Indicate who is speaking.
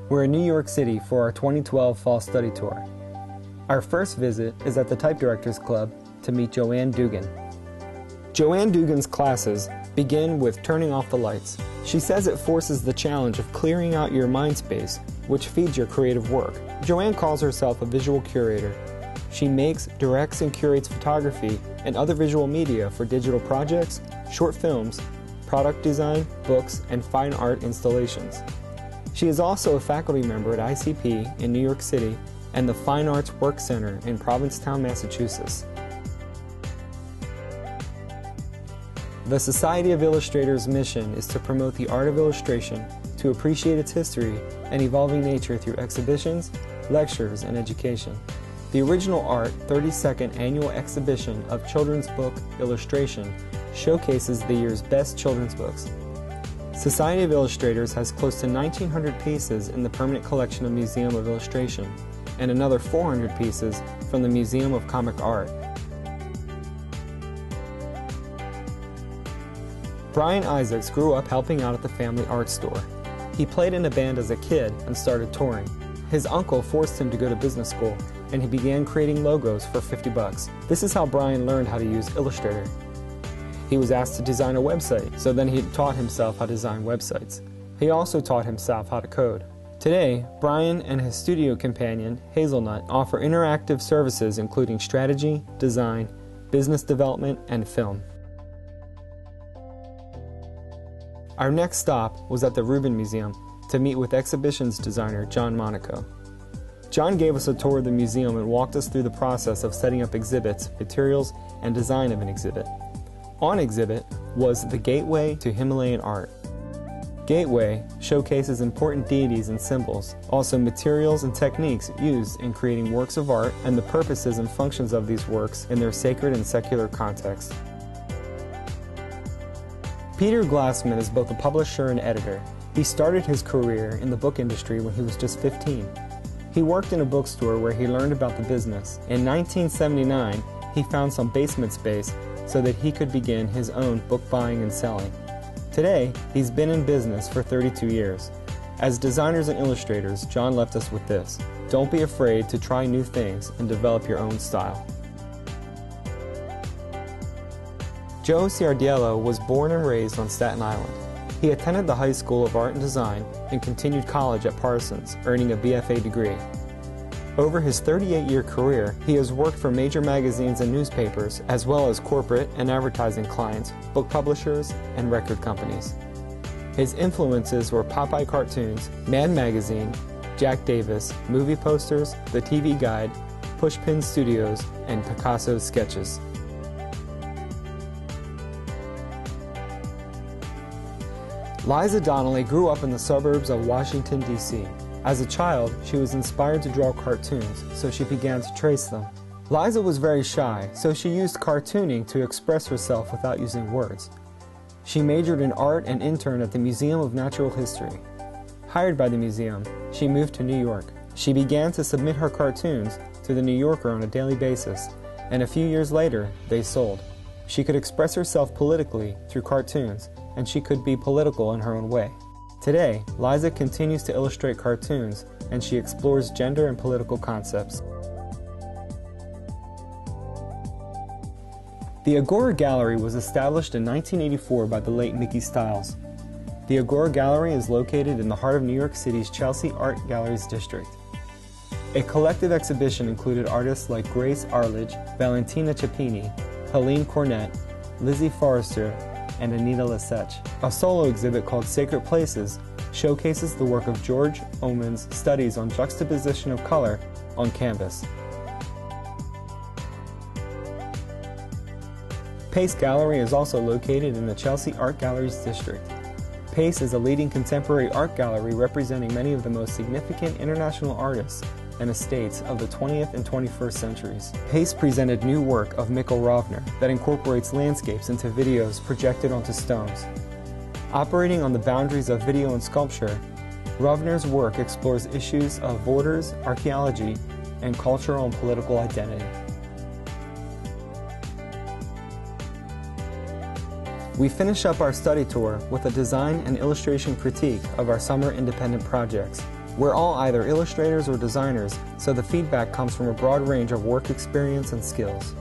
Speaker 1: We're in New York City for our 2012 Fall Study Tour. Our first visit is at the Type Directors Club to meet Joanne Dugan. Joanne Dugan's classes begin with turning off the lights. She says it forces the challenge of clearing out your mind space, which feeds your creative work. Joanne calls herself a visual curator. She makes, directs, and curates photography and other visual media for digital projects, short films, product design, books, and fine art installations. She is also a faculty member at ICP in New York City and the Fine Arts Work Center in Provincetown, Massachusetts. The Society of Illustrators' mission is to promote the art of illustration, to appreciate its history and evolving nature through exhibitions, lectures, and education. The original art 32nd annual exhibition of children's book illustration showcases the year's best children's books. Society of Illustrators has close to 1,900 pieces in the permanent collection of Museum of Illustration and another 400 pieces from the Museum of Comic Art. Brion Isaacs grew up helping out at the family art store. He played in a band as a kid and started touring. His uncle forced him to go to business school, and he began creating logos for $50. This is how Brion learned how to use Illustrator. He was asked to design a website, so then he taught himself how to design websites. He also taught himself how to code. Today, Brion and his studio companion, Hazelnut, offer interactive services including strategy, design, business development, and film. Our next stop was at the Rubin Museum to meet with exhibitions designer John Monaco. John gave us a tour of the museum and walked us through the process of setting up exhibits, materials, and design of an exhibit. On exhibit was the Gateway to Himalayan Art. Gateway showcases important deities and symbols, also materials and techniques used in creating works of art and the purposes and functions of these works in their sacred and secular context. Peter Glassman is both a publisher and editor. He started his career in the book industry when he was just 15. He worked in a bookstore where he learned about the business. In 1979, he found some basement space so that he could begin his own book buying and selling. Today, he's been in business for 32 years. As designers and illustrators, John left us with this: don't be afraid to try new things and develop your own style. Joe Ciardiello was born and raised on Staten Island. He attended the High School of Art and Design and continued college at Parsons, earning a BFA degree. Over his 38-year career, he has worked for major magazines and newspapers, as well as corporate and advertising clients, book publishers, and record companies. His influences were Popeye cartoons, Mad Magazine, Jack Davis, movie posters, The TV Guide, Pushpin Studios, and Picasso's sketches. Liza Donelly grew up in the suburbs of Washington, D.C. As a child, she was inspired to draw cartoons, so she began to trace them. Liza was very shy, so she used cartooning to express herself without using words. She majored in art and interned at the Museum of Natural History. Hired by the museum, she moved to New York. She began to submit her cartoons to the New Yorker on a daily basis, and a few years later, they sold. She could express herself politically through cartoons, and she could be political in her own way. Today, Liza continues to illustrate cartoons, and she explores gender and political concepts. The Agora Gallery was established in 1984 by the late Mickey Stiles. The Agora Gallery is located in the heart of New York City's Chelsea Art Galleries district. A collective exhibition included artists like Grace Arledge, Valentina Cioppini, Helene Cornett, Lizzie Forrester, and Anita Lesech. A solo exhibit called Sacred Places showcases the work of George Oman's studies on juxtaposition of color on canvas. Pace Gallery is also located in the Chelsea Art Galleries district. Pace is a leading contemporary art gallery representing many of the most significant international artists and estates of the 20th and 21st centuries. Pace presented new work of Mikkel Rovner that incorporates landscapes into videos projected onto stones. Operating on the boundaries of video and sculpture, Rovner's work explores issues of borders, archaeology, and cultural and political identity. We finish up our study tour with a design and illustration critique of our summer independent projects, We're all either illustrators or designers, so the feedback comes from a broad range of work experience and skills.